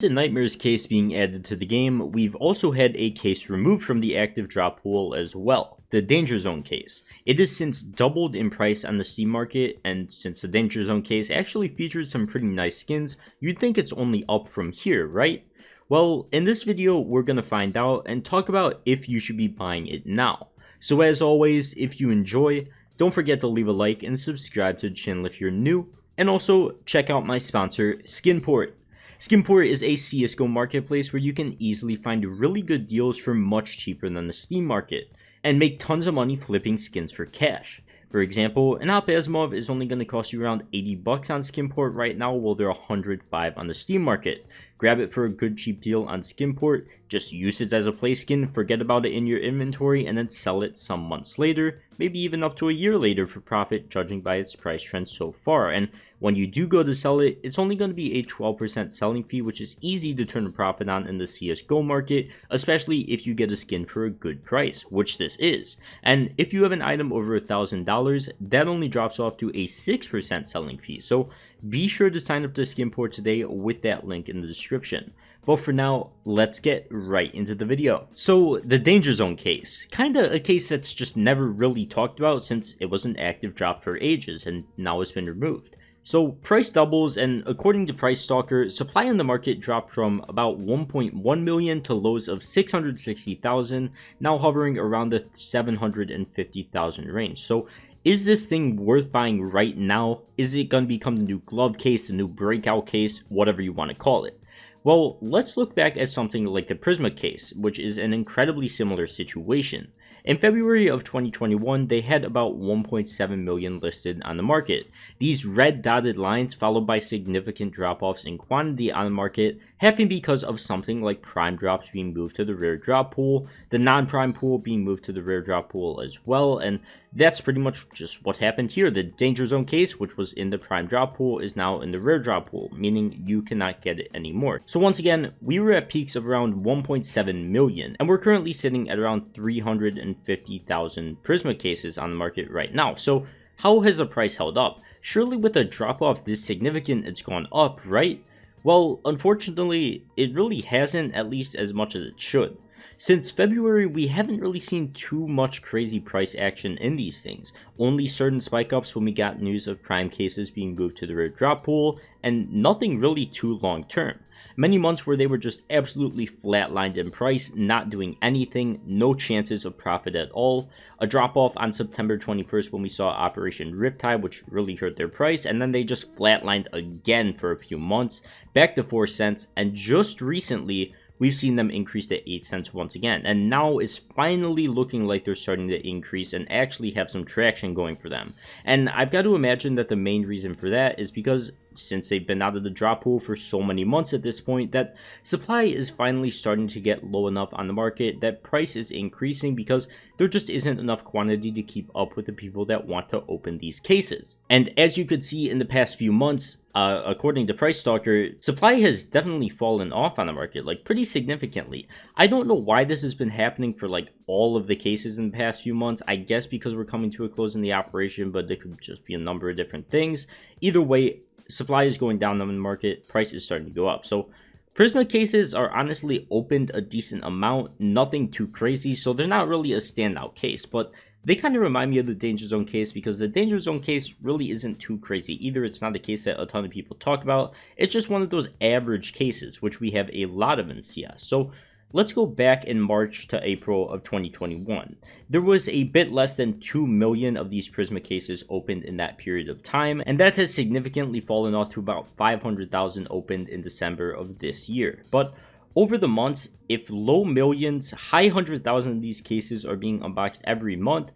A Nightmare's case being added to the game, we've also had a case removed from the active drop pool as well, the Danger Zone case. It has since doubled in price on the Steam market, and since the Danger Zone case actually features some pretty nice skins, you'd think it's only up from here, right? Well, in this video, we're gonna find out and talk about if you should be buying it now. So as always, if you enjoy, don't forget to leave a like and subscribe to the channel if you're new, and also check out my sponsor, Skinport. Skinport is a CSGO marketplace where you can easily find really good deals for much cheaper than the Steam market, and make tons of money flipping skins for cash. For example, an Op Asimov is only going to cost you around 80 bucks on Skinport right now, while they're 105 on the Steam market. Grab it for a good cheap deal on Skinport, just use it as a play skin, forget about it in your inventory, and then sell it some months later, maybe even up to a year later for profit, judging by its price trend so far. And when you do go to sell it, it's only going to be a 12% selling fee, which is easy to turn a profit on in the CSGO market, especially if you get a skin for a good price, which this is. And if you have an item over $1,000, that only drops off to a 6% selling fee. So be sure to sign up to Skinport today with that link in the description. But for now, let's get right into the video. So the Danger Zone case, kinda a case that's just never really talked about since it was an active drop for ages and now it's been removed. So price doubles, and according to Price Stalker, supply in the market dropped from about 1.1 million to lows of 660,000, now hovering around the 750,000 range. So is this thing worth buying right now? Is it going to become the new glove case, the new breakout case, whatever you want to call it? Well, let's look back at something like the Prisma Case, which is an incredibly similar situation. In February of 2021, they had about 1.7 million listed on the market. These red dotted lines, followed by significant drop-offs in quantity on the market, happen because of something like prime drops being moved to the rare drop pool, the non-prime pool being moved to the rare drop pool as well, and that's pretty much just what happened here. The Danger Zone case, which was in the prime drop pool, is now in the rare drop pool, meaning you cannot get it anymore. So once again, we were at peaks of around 1.7 million, and we're currently sitting at around 350,000 Prisma cases on the market right now. So how has the price held up? Surely with a drop-off this significant, it's gone up, right? Well, unfortunately, it really hasn't, at least as much as it should. Since February, we haven't really seen too much crazy price action in these things. Only certain spike ups when we got news of prime cases being moved to the rare drop pool, and nothing really too long term. Many months where they were just absolutely flatlined in price, not doing anything, no chances of profit at all. A drop off on September 21st when we saw Operation Riptide, which really hurt their price, and then they just flatlined again for a few months, back to 4 cents, and just recently, we've seen them increase to 8 cents once again, and now it's finally looking like they're starting to increase and actually have some traction going for them. And I've got to imagine that the main reason for that is because since they've been out of the drop pool for so many months at this point, that supply is finally starting to get low enough on the market that price is increasing because there just isn't enough quantity to keep up with the people that want to open these cases. And as you could see in the past few months, according to Price Stalker, supply has definitely fallen off on the market, like pretty significantly. I don't know why this has been happening for like all of the cases in the past few months. I guess because we're coming to a close in the operation, but it could just be a number of different things. Either way, supply is going down on the market, price is starting to go up. So Prisma cases are honestly opened a decent amount, nothing too crazy, so they're not really a standout case, but they kind of remind me of the Danger Zone case because the Danger Zone case really isn't too crazy either. It's not a case that a ton of people talk about. It's just one of those average cases, which we have a lot of in CS. So let's go back in March to April of 2021. There was a bit less than 2 million of these Prisma cases opened in that period of time, and that has significantly fallen off to about 500,000 opened in December of this year. But over the months, if low millions, high 100,000 of these cases are being unboxed every month,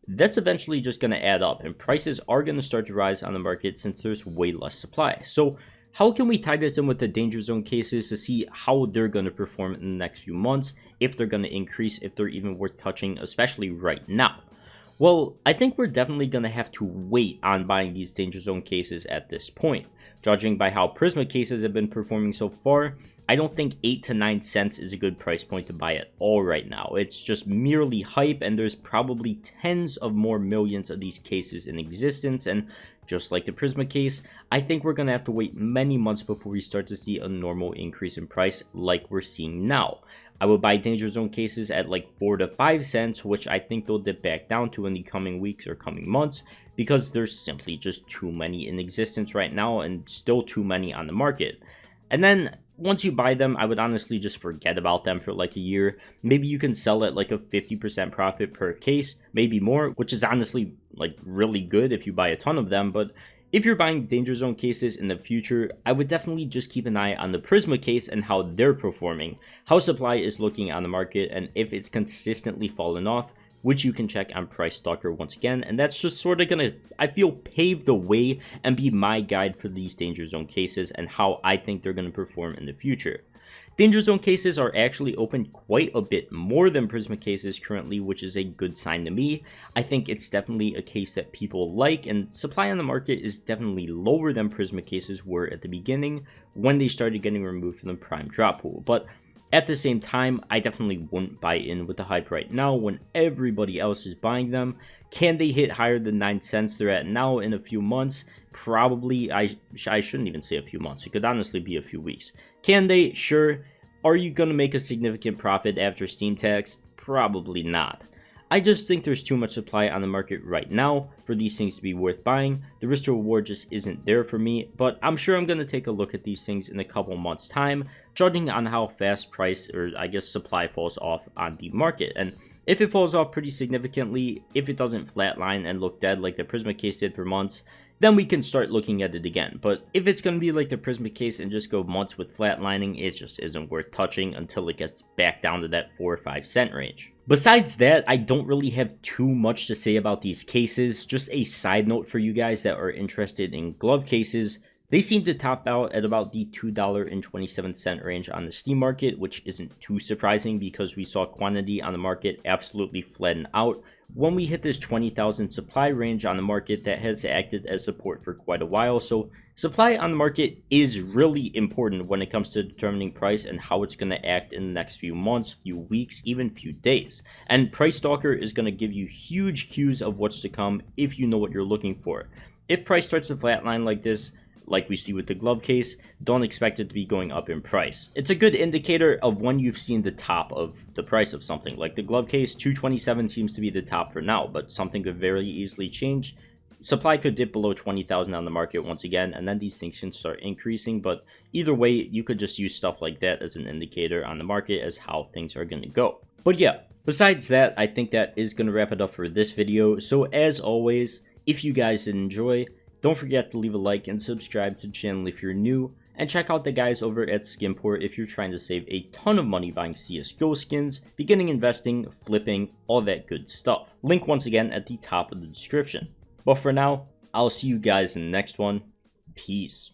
that's eventually just going to add up, and prices are going to start to rise on the market since there's way less supply. So how can we tie this in with the Danger Zone cases to see how they're going to perform in the next few months, if they're going to increase, if they're even worth touching, especially right now? Well, I think we're definitely going to have to wait on buying these Danger Zone cases at this point. Judging by how Prisma cases have been performing so far, I don't think 8 to 9 cents is a good price point to buy at all right now. It's just merely hype, and there's probably tens of more millions of these cases in existence, and just like the Prisma case, I think we're going to have to wait many months before we start to see a normal increase in price like we're seeing now. I would buy Danger Zone cases at like 4 to 5 cents, which I think they'll dip back down to in the coming weeks or coming months, because there's simply just too many in existence right now and still too many on the market. And then once you buy them, I would honestly just forget about them for like a year. Maybe you can sell at like a 50% profit per case, maybe more, which is honestly like really good if you buy a ton of them. But if you're buying Danger Zone cases in the future, I would definitely just keep an eye on the Prisma case and how they're performing, how supply is looking on the market, and if it's consistently fallen off, which you can check on Price Stalker once again. And that's just sort of gonna, I feel, pave the way and be my guide for these Danger Zone cases and how I think they're gonna perform in the future. Danger Zone cases are actually open quite a bit more than Prisma cases currently, which is a good sign to me. I think it's definitely a case that people like, and supply on the market is definitely lower than Prisma cases were at the beginning when they started getting removed from the prime drop pool. But at the same time, I definitely wouldn't buy in with the hype right now when everybody else is buying them. Can they hit higher than 9 cents they're at now in a few months? Probably. I shouldn't even say a few months. It could honestly be a few weeks. Can they? Sure. Are you going to make a significant profit after Steam tax? Probably not. I just think there's too much supply on the market right now for these things to be worth buying. The risk to reward just isn't there for me, but I'm sure I'm going to take a look at these things in a couple months time, judging on how fast price, or I guess supply, falls off on the market. And if it falls off pretty significantly, if it doesn't flatline and look dead like the Prisma case did for months, then we can start looking at it again. But if it's going to be like the Prisma case and just go months with flatlining, it just isn't worth touching until it gets back down to that 4 or 5 cent range. Besides that, I don't really have too much to say about these cases. Just a side note for you guys that are interested in glove cases. They seem to top out at about the $2.27 range on the Steam market, which isn't too surprising because we saw quantity on the market absolutely flatten out when we hit this 20,000 supply range on the market that has acted as support for quite a while. So supply on the market is really important when it comes to determining price and how it's going to act in the next few months, few weeks, even few days. And Price Stalker is going to give you huge cues of what's to come if you know what you're looking for. If price starts to flatline like this, like we see with the glove case, don't expect it to be going up in price. It's a good indicator of when you've seen the top of the price of something. Like the glove case, $2.27 seems to be the top for now, but something could very easily change. Supply could dip below 20,000 on the market once again, and then these things can start increasing. But either way, you could just use stuff like that as an indicator on the market as how things are going to go. But yeah, besides that, I think that is going to wrap it up for this video. So as always, if you guys did enjoy, don't forget to leave a like and subscribe to the channel if you're new, and check out the guys over at Skimport if you're trying to save a ton of money buying CSGO skins, beginning investing, flipping, all that good stuff. Link once again at the top of the description. But for now, I'll see you guys in the next one. Peace.